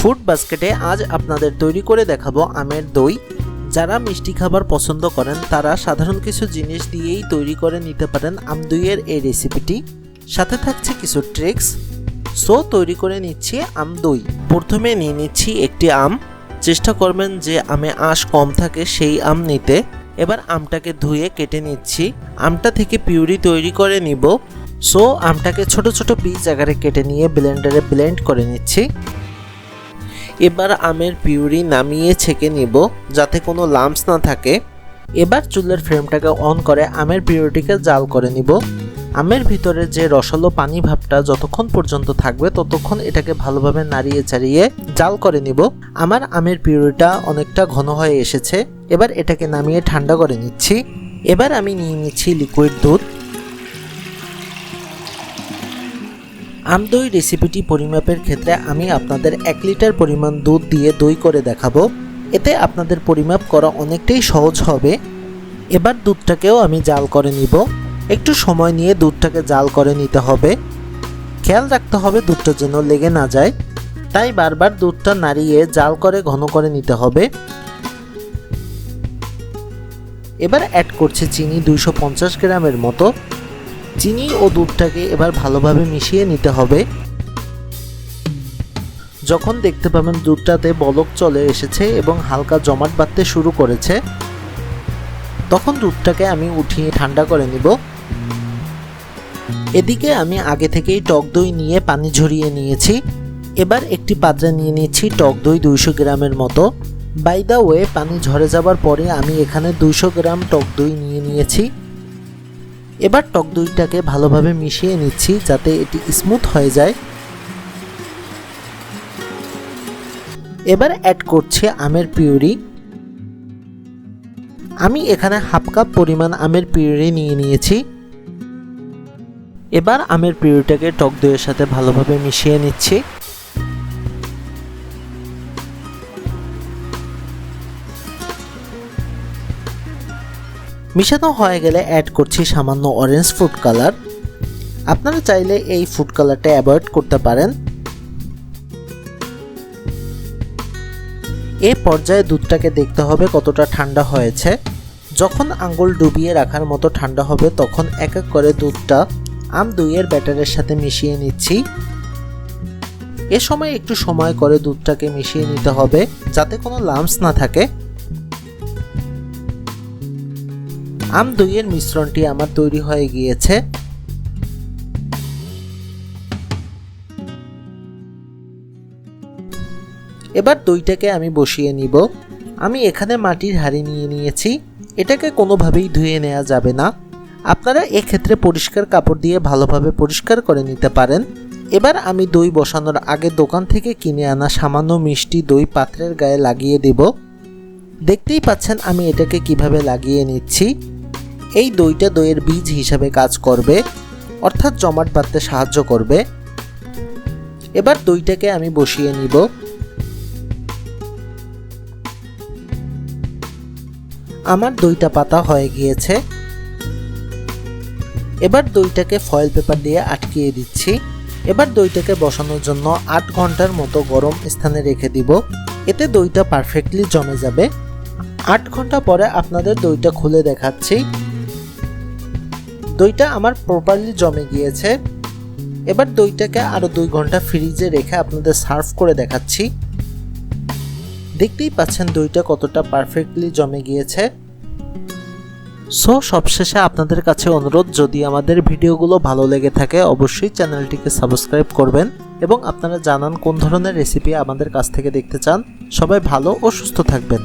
Food বাস্কেটে আজ আপনাদের তৈরি করে দেখাবো আমের দই। যারা মিষ্টি খাবার পছন্দ করেন তারা সাধারণ কিছু জিনিস দিয়েই তৈরি করে নিতে পারেন আম দইয়ের এই রেসিপিটি। সাথে থাকছে কিছু ট্রিক্স। সো তৈরি করে নিচ্ছি আম দই। প্রথমে নিয়ে নিচ্ছি একটি আম। চেষ্টা করবেন যে আমে আঁশ কম থাকে সেই আম নিতে। এবার আমটাকে ধুয়ে কেটে নিচ্ছি। আমটা থেকে পিউরি তৈরি করে নিব। সো আমটাকে ছোট ছোট পিস আকারে কেটে নিয়ে ব্লেন্ডারে ব্লেন্ড করে নিচ্ছি। এবার আমের পিউরি নামিয়ে ছেঁকে নিব যাতে কোনো লাম্পস না থাকে। এবার চুলের ফ্লেমটাকে অন করে আমের পিউরিটিকে জাল করে নিব। আমের ভিতরে যে রসালো পানি ভাবটা যতক্ষণ পর্যন্ত থাকবে ততক্ষণ এটাকে ভালোভাবে নাড়িয়ে চাড়িয়ে জাল করে নিব। আমার আমের পিউরিটা অনেকটা ঘন হয়ে এসেছে। এবার এটাকে নামিয়ে ঠান্ডা করে নিচ্ছি। এবার আমি নিয়ে নিচ্ছি লিকুইড দুধ। আম দই রেসিপিটি পরিমাপের ক্ষেত্রে আমি আপনাদের 1 লিটার পরিমাণ দুধ দিয়ে দই করে দেখাবো। এতে আপনাদের পরিমাপ করা অনেকটাই সহজ হবে। এবার দুধটাকেও আমি জাল করে নিব। একটু সময় নিয়ে দুধটাকে জাল করে নিতে হবে। খেয়াল রাখতে হবে দুধটা যেন লেগে না যায়, তাই বারবার দুধটা নাড়িয়ে জাল করে ঘন করে নিতে হবে। এবার অ্যাড করছি চিনি 250 গ্রামের মতো। চিনি ও দুধটাকে এবার ভালোভাবে মিশিয়ে নিতে হবে। যখন দেখতে পাবেন দুধটাতে বলক চলে এসেছে এবং হালকা জমাট বাঁধতে শুরু করেছে, তখন দুধটাকে আমি উঠিয়ে ঠান্ডা করে নিব। এদিকে আমি আগে থেকেই টক দই নিয়ে পানি ঝরিয়ে নিয়েছি। এবার একটি পাত্রে নিয়ে নিচ্ছি টক দই 200 গ্রামের মতো। বাই দ্য ওয়ে, পানি ঝরে যাবার পরে আমি এখানে 200 গ্রাম টক দই নিয়ে নিয়েছি। এবার টক দইটাকে ভালোভাবে মিশিয়ে নিচ্ছি যাতে এটি স্মুথ হয়ে যায়। এবার অ্যাড করছি আমের পিউরি। আমি এখানে হাফ কাপ পরিমাণ আমের পিউরি নিয়ে নিয়েছি। এবার আমের পিউরিটাকে টক দইয়ের সাথে ভালোভাবে মিশিয়ে নিচ্ছি। মিশানো হয়ে গেলে অ্যাড করছি সামান্য অরেঞ্জ ফুড কালার। আপনারা চাইলে এই ফুড কালারটা অ্যাভয়েড করতে পারেন। এই পর্যায়ে দুধটাকে দেখতে হবে কতটা ঠান্ডা হয়েছে। যখন আঙ্গুল ডুবিয়ে রাখার মতো ঠান্ডা হবে তখন এক এক করে দুধটা আম দইয়ের ব্যাটারের সাথে মিশিয়ে নিচ্ছি। এ সময় একটু সময় করে দুধটাকে মিশিয়ে নিতে হবে যাতে কোনো লাম্পস না থাকে। আম দইয়ের মিশ্রণটি আমার তৈরি হয়ে গিয়েছে। এবার দইটাকে আমি বসিয়ে নিব। আমি এখানে মাটির হাঁড়ি নিয়ে নিয়েছি। এটাকে কোনোভাবেই ধুয়ে নেওয়া যাবে না। আপনারা এক্ষেত্রে পরিষ্কার কাপড় দিয়ে ভালোভাবে পরিষ্কার করে নিতে পারেন। এবার আমি দই বসানোর আগে দোকান থেকে কিনে আনা সামান্য মিষ্টি দই পাত্রের গায়ে লাগিয়ে দেব। দেখতেই পাচ্ছেন আমি এটাকে কিভাবে লাগিয়ে নিচ্ছি। এই দইটা দইয়ের বীজ হিসাবে কাজ করবে, অর্থাৎ জমাট বাঁধতে সাহায্য করবে। এবার দইটাকে আমি বসিয়ে নিব। আমার দইটা পাতা হয়ে গিয়েছে। এবার দইটাকে ফয়েল পেপার দিয়ে আটকিয়ে দিচ্ছি। এবার দইটাকে বসানোর জন্য 8 ঘন্টার মতো গরম স্থানে রেখে দিব। এতে দইটা পারফেক্টলি জমে যাবে। 8 ঘন্টা পরে আপনাদের দইটা খুলে দেখাচ্ছি। দইটা আমার প্রপারলি জমে গিয়েছে। এবার দইটাকে আরো 2 ঘন্টা ফ্রিজে রেখে আপনাদের সার্ভ করে দেখাচ্ছি। দেখতেই পাচ্ছেন দইটা কতটা পারফেক্টলি জমে গিয়েছে। সো সবশেষে আপনাদের কাছে অনুরোধ, যদি আমাদের ভিডিওগুলো ভালো লেগে থাকে অবশ্যই চ্যানেলটিকে সাবস্ক্রাইব করবেন এবং আপনারা জানান কোন ধরনের রেসিপি আমাদের কাছ থেকে দেখতে চান। সবাই ভালো ও সুস্থ থাকবেন।